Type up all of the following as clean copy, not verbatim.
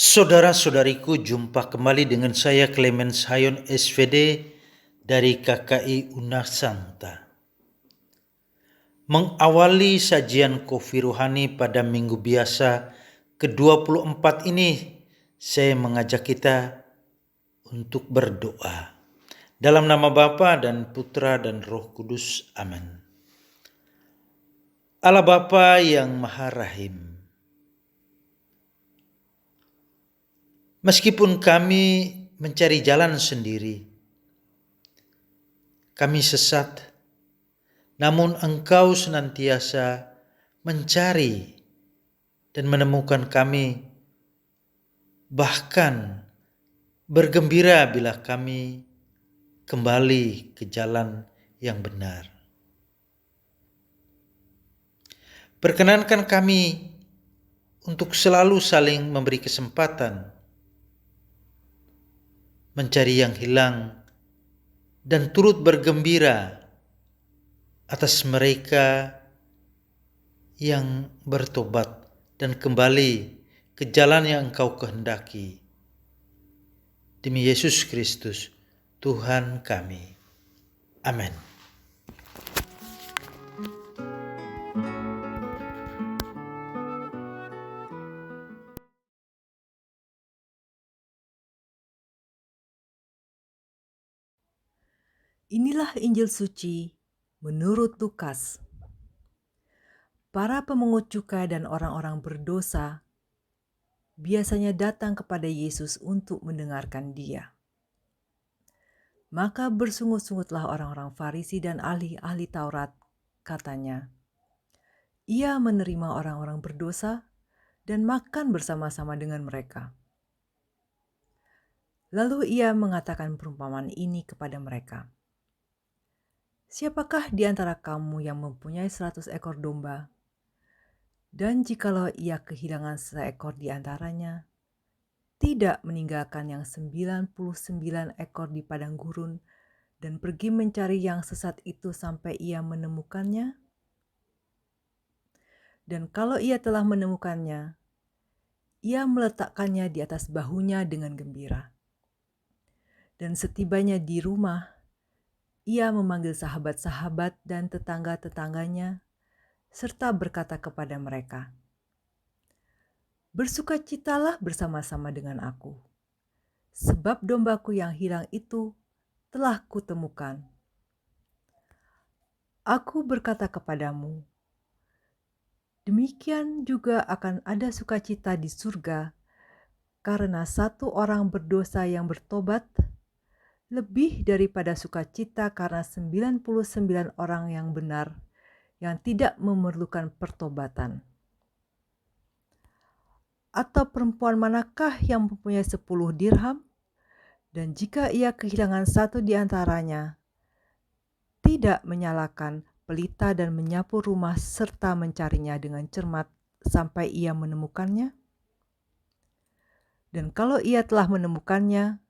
Saudara-saudariku, jumpa kembali dengan saya Clemens Hayon SVD dari KKI Unasanta. Mengawali sajian Kofi Rohani pada minggu biasa ke-24 ini, saya mengajak kita untuk berdoa. Dalam nama Bapa dan Putra dan Roh Kudus. Amin. Allah Bapa yang Maha Rahim, meskipun kami mencari jalan sendiri, kami sesat, namun Engkau senantiasa mencari dan menemukan kami, bahkan bergembira bila kami kembali ke jalan yang benar. Perkenankan kami untuk selalu saling memberi kesempatan mencari yang hilang dan turut bergembira atas mereka yang bertobat dan kembali ke jalan yang Engkau kehendaki. Demi Yesus Kristus, Tuhan kami. Amin. Inilah Injil suci menurut Lukas. Para pemungut cukai dan orang-orang berdosa biasanya datang kepada Yesus untuk mendengarkan Dia. Maka bersungut-sungutlah orang-orang Farisi dan ahli-ahli Taurat, katanya, Ia menerima orang-orang berdosa dan makan bersama-sama dengan mereka. Lalu Ia mengatakan perumpamaan ini kepada mereka. Siapakah di antara kamu yang mempunyai 100 ekor domba, dan jikalau ia kehilangan seekor di antaranya, tidak meninggalkan yang 99 ekor di padang gurun dan pergi mencari yang sesat itu sampai ia menemukannya? Dan kalau ia telah menemukannya, ia meletakkannya di atas bahunya dengan gembira. Dan setibanya di rumah, ia memanggil sahabat-sahabat dan tetangga-tetangganya, serta berkata kepada mereka, Bersukacitalah bersama-sama dengan aku, sebab dombaku yang hilang itu telah kutemukan. Aku berkata kepadamu, demikian juga akan ada sukacita di surga karena satu orang berdosa yang bertobat, lebih daripada sukacita karena 99 orang yang benar yang tidak memerlukan pertobatan. Atau perempuan manakah yang mempunyai 10 dirham, dan jika ia kehilangan satu di antaranya, tidak menyalakan pelita dan menyapu rumah serta mencarinya dengan cermat sampai ia menemukannya? Dan kalau ia telah menemukannya,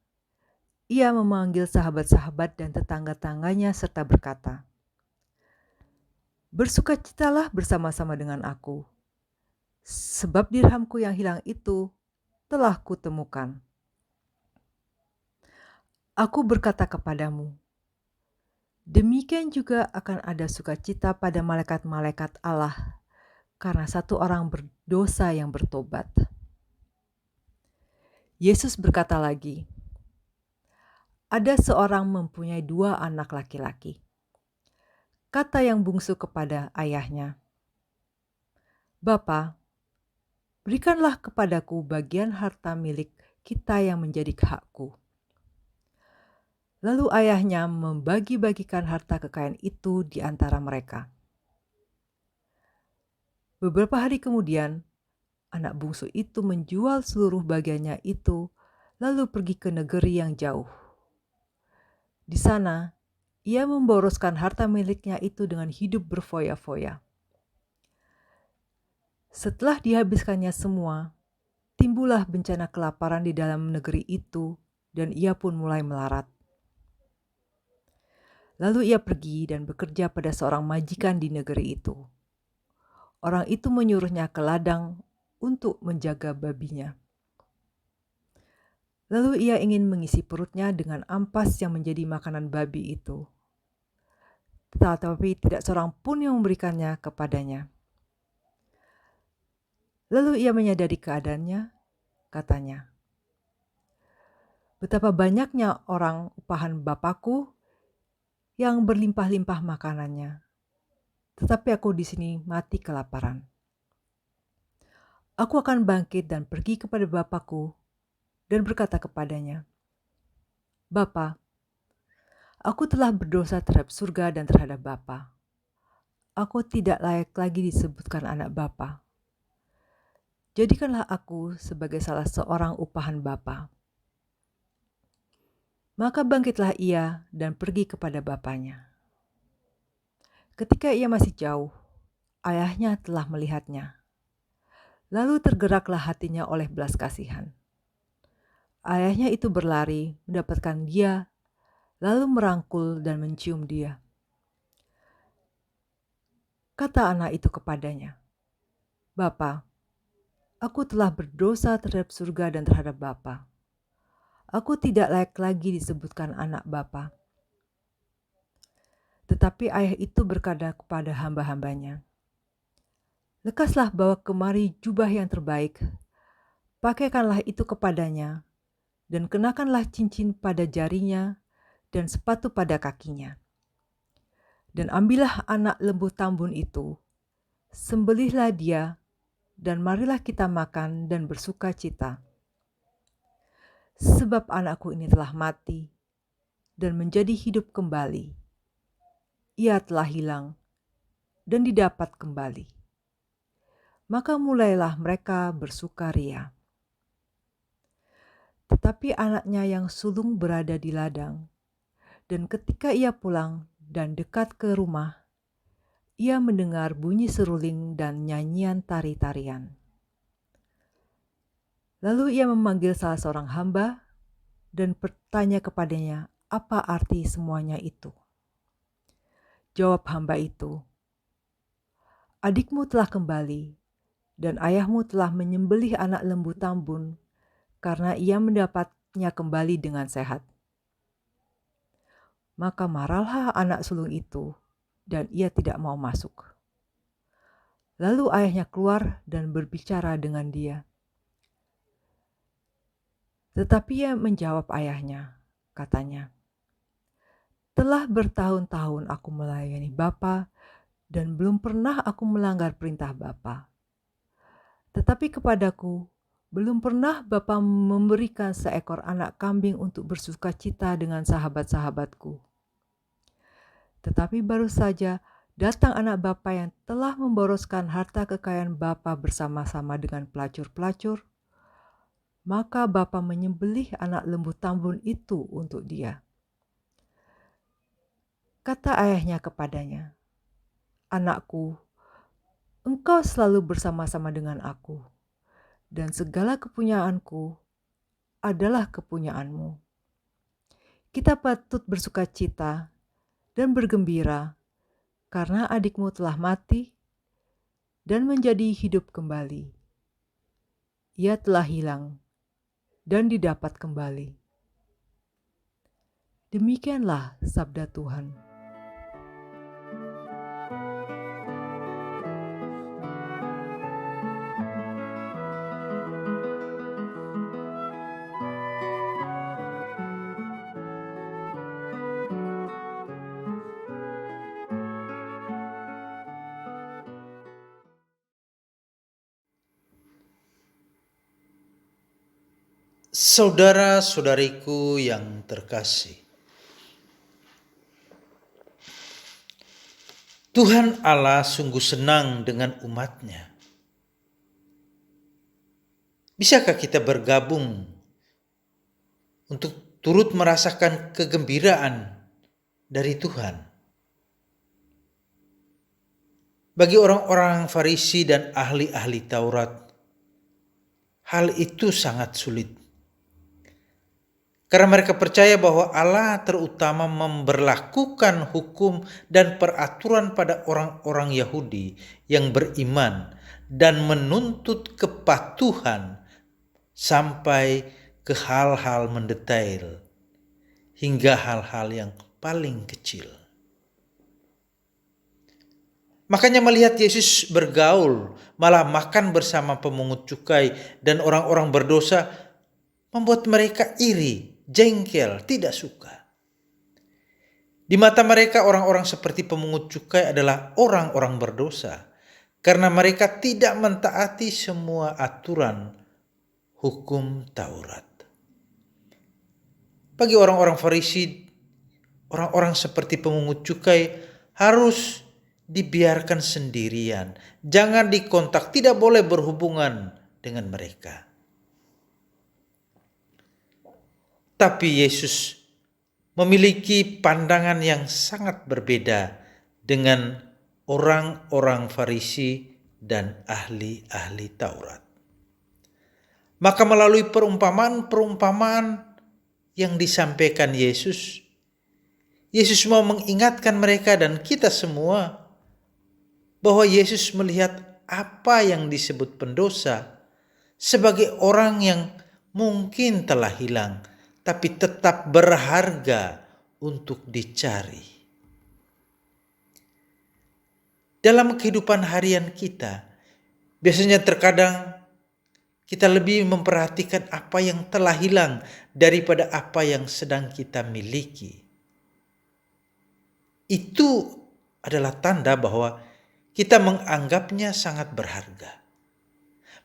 ia memanggil sahabat-sahabat dan tetangga-tangganya serta berkata, Bersukacitalah bersama-sama dengan aku, sebab dirhamku yang hilang itu telah kutemukan. Aku berkata kepadamu, demikian juga akan ada sukacita pada malaikat-malaikat Allah karena satu orang berdosa yang bertobat. Yesus berkata lagi, ada seorang mempunyai 2 anak laki-laki. Kata yang bungsu kepada ayahnya, Bapa, berikanlah kepadaku bagian harta milik kita yang menjadi hakku. Lalu ayahnya membagi-bagikan harta kekayaan itu di antara mereka. Beberapa hari kemudian, anak bungsu itu menjual seluruh bagiannya itu, lalu pergi ke negeri yang jauh. Di sana, ia memboroskan harta miliknya itu dengan hidup berfoya-foya. Setelah dihabiskannya semua, timbullah bencana kelaparan di dalam negeri itu, dan ia pun mulai melarat. Lalu ia pergi dan bekerja pada seorang majikan di negeri itu. Orang itu menyuruhnya ke ladang untuk menjaga babinya. Lalu ia ingin mengisi perutnya dengan ampas yang menjadi makanan babi itu. Tetapi tidak seorang pun yang memberikannya kepadanya. Lalu ia menyadari keadaannya, katanya, "Betapa banyaknya orang upahan Bapakku yang berlimpah-limpah makanannya, tetapi aku di sini mati kelaparan. Aku akan bangkit dan pergi kepada Bapakku dan berkata kepadanya, Bapa, aku telah berdosa terhadap surga dan terhadap Bapa. Aku tidak layak lagi disebutkan anak Bapa. Jadikanlah aku sebagai salah seorang upahan Bapa." Maka bangkitlah ia dan pergi kepada bapaknya. Ketika ia masih jauh, ayahnya telah melihatnya. Lalu tergeraklah hatinya oleh belas kasihan. Ayahnya itu berlari mendapatkan dia, lalu merangkul dan mencium dia. Kata anak itu kepadanya, "Bapa, aku telah berdosa terhadap surga dan terhadap Bapa. Aku tidak layak lagi disebutkan anak Bapa." Tetapi ayah itu berkata kepada hamba-hambanya, "Lekaslah bawa kemari jubah yang terbaik, pakaikanlah itu kepadanya, dan kenakanlah cincin pada jarinya dan sepatu pada kakinya. Dan ambillah anak lembu tambun itu, sembelihlah dia, dan marilah kita makan dan bersuka cita. Sebab anakku ini telah mati dan menjadi hidup kembali. Ia telah hilang dan didapat kembali." Maka mulailah mereka bersukaria. Tetapi anaknya yang sulung berada di ladang, dan ketika ia pulang dan dekat ke rumah, ia mendengar bunyi seruling dan nyanyian tari-tarian. Lalu ia memanggil salah seorang hamba dan bertanya kepadanya apa arti semuanya itu. Jawab hamba itu, "Adikmu telah kembali, dan ayahmu telah menyembelih anak lembu tambun, karena ia mendapatnya kembali dengan sehat." Maka marahlah anak sulung itu, dan ia tidak mau masuk. Lalu ayahnya keluar dan berbicara dengan dia. Tetapi ia menjawab ayahnya, katanya, "Telah bertahun-tahun aku melayani Bapa, dan belum pernah aku melanggar perintah Bapa. Tetapi kepadaku, belum pernah Bapa memberikan seekor anak kambing untuk bersuka cita dengan sahabat-sahabatku. Tetapi baru saja datang anak Bapa yang telah memboroskan harta kekayaan Bapa bersama-sama dengan pelacur-pelacur. Maka Bapa menyembelih anak lembu tambun itu untuk dia." Kata ayahnya kepadanya, "Anakku, engkau selalu bersama-sama dengan aku, dan segala kepunyaanku adalah kepunyaanmu. Kita patut bersuka cita dan bergembira, karena adikmu telah mati dan menjadi hidup kembali. Ia telah hilang dan didapat kembali." Demikianlah sabda Tuhan. Saudara-saudariku yang terkasih, Tuhan Allah sungguh senang dengan umat-Nya. Bisakah kita bergabung untuk turut merasakan kegembiraan dari Tuhan? Bagi orang-orang Farisi dan ahli-ahli Taurat, hal itu sangat sulit. Karena mereka percaya bahwa Allah terutama memberlakukan hukum dan peraturan pada orang-orang Yahudi yang beriman dan menuntut kepatuhan sampai ke hal-hal mendetail hingga hal-hal yang paling kecil. Makanya melihat Yesus bergaul, malah makan bersama pemungut cukai dan orang-orang berdosa, membuat mereka iri, jengkel, tidak suka. Di mata mereka orang-orang seperti pemungut cukai adalah orang-orang berdosa, karena mereka tidak mentaati semua aturan hukum Taurat. Bagi orang-orang Farisi, orang-orang seperti pemungut cukai harus dibiarkan sendirian. Jangan dikontak, tidak boleh berhubungan dengan mereka. Tapi Yesus memiliki pandangan yang sangat berbeda dengan orang-orang Farisi dan ahli-ahli Taurat. Maka melalui perumpamaan-perumpamaan yang disampaikan Yesus mau mengingatkan mereka dan kita semua bahwa Yesus melihat apa yang disebut pendosa sebagai orang yang mungkin telah hilang, tapi tetap berharga untuk dicari. Dalam kehidupan harian kita, biasanya terkadang kita lebih memperhatikan apa yang telah hilang daripada apa yang sedang kita miliki. Itu adalah tanda bahwa kita menganggapnya sangat berharga.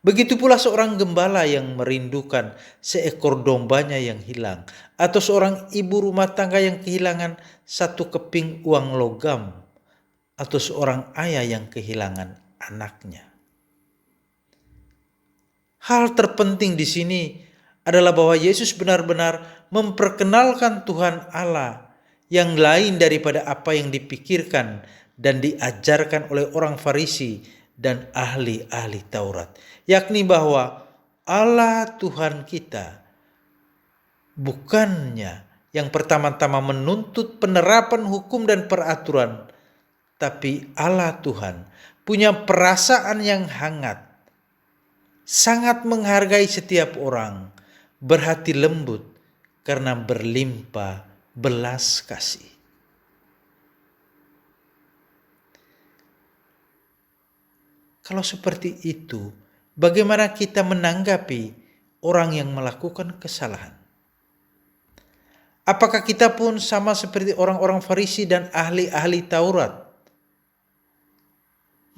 Begitu pula seorang gembala yang merindukan seekor dombanya yang hilang, atau seorang ibu rumah tangga yang kehilangan satu keping uang logam, atau seorang ayah yang kehilangan anaknya. Hal terpenting di sini adalah bahwa Yesus benar-benar memperkenalkan Tuhan Allah yang lain daripada apa yang dipikirkan dan diajarkan oleh orang Farisi dan ahli-ahli Taurat, yakni bahwa Allah Tuhan kita bukannya yang pertama-tama menuntut penerapan hukum dan peraturan, tapi Allah Tuhan punya perasaan yang hangat, sangat menghargai setiap orang, berhati lembut karena berlimpah belas kasih. Kalau seperti itu, bagaimana kita menanggapi orang yang melakukan kesalahan? Apakah kita pun sama seperti orang-orang Farisi dan ahli-ahli Taurat?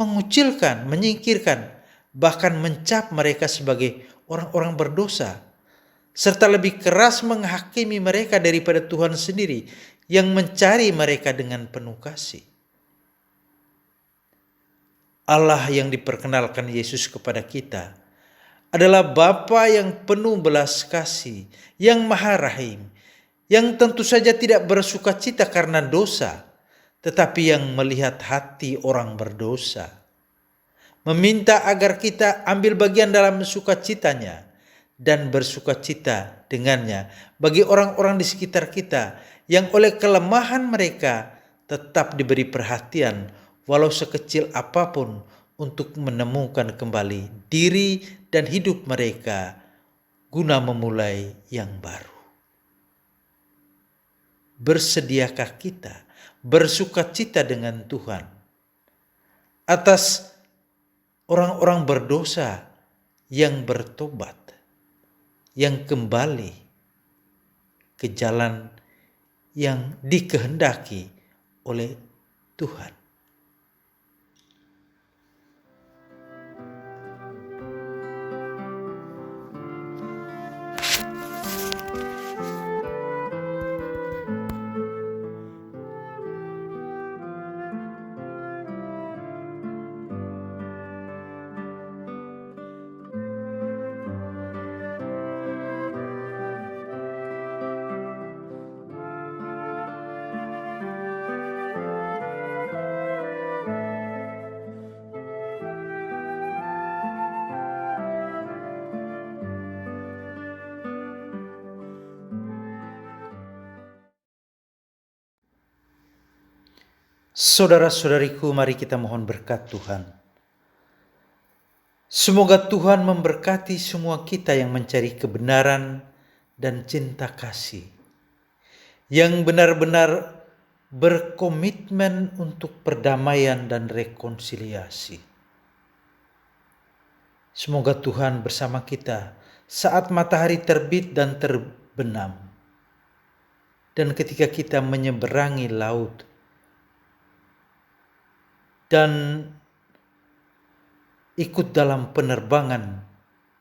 Mengucilkan, menyingkirkan, bahkan mencap mereka sebagai orang-orang berdosa, serta lebih keras menghakimi mereka daripada Tuhan sendiri yang mencari mereka dengan penuh kasih. Allah yang diperkenalkan Yesus kepada kita adalah Bapa yang penuh belas kasih, yang maha rahim, yang tentu saja tidak bersukacita karena dosa, tetapi yang melihat hati orang berdosa, meminta agar kita ambil bagian dalam sukacitanya dan bersukacita dengannya bagi orang-orang di sekitar kita yang oleh kelemahan mereka tetap diberi perhatian walau sekecil apapun untuk menemukan kembali diri dan hidup mereka guna memulai yang baru. Bersediakah kita bersukacita dengan Tuhan atas orang-orang berdosa yang bertobat, yang kembali ke jalan yang dikehendaki oleh Tuhan? Saudara-saudariku, mari kita mohon berkat Tuhan. Semoga Tuhan memberkati semua kita yang mencari kebenaran dan cinta kasih yang benar-benar berkomitmen untuk perdamaian dan rekonsiliasi. Semoga Tuhan bersama kita saat matahari terbit dan terbenam, dan ketika kita menyeberangi laut dan ikut dalam penerbangan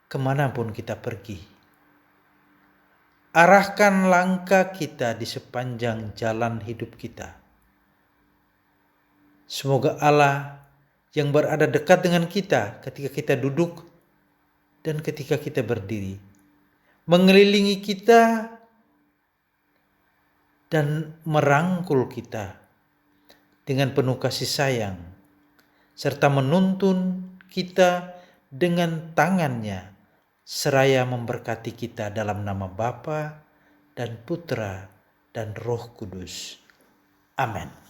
kemanapun kita pergi. Arahkan langkah kita di sepanjang jalan hidup kita. Semoga Allah yang berada dekat dengan kita ketika kita duduk dan ketika kita berdiri, mengelilingi kita dan merangkul kita dengan penuh kasih sayang, serta menuntun kita dengan tangannya, seraya memberkati kita dalam nama Bapa dan Putra dan Roh Kudus. Amin.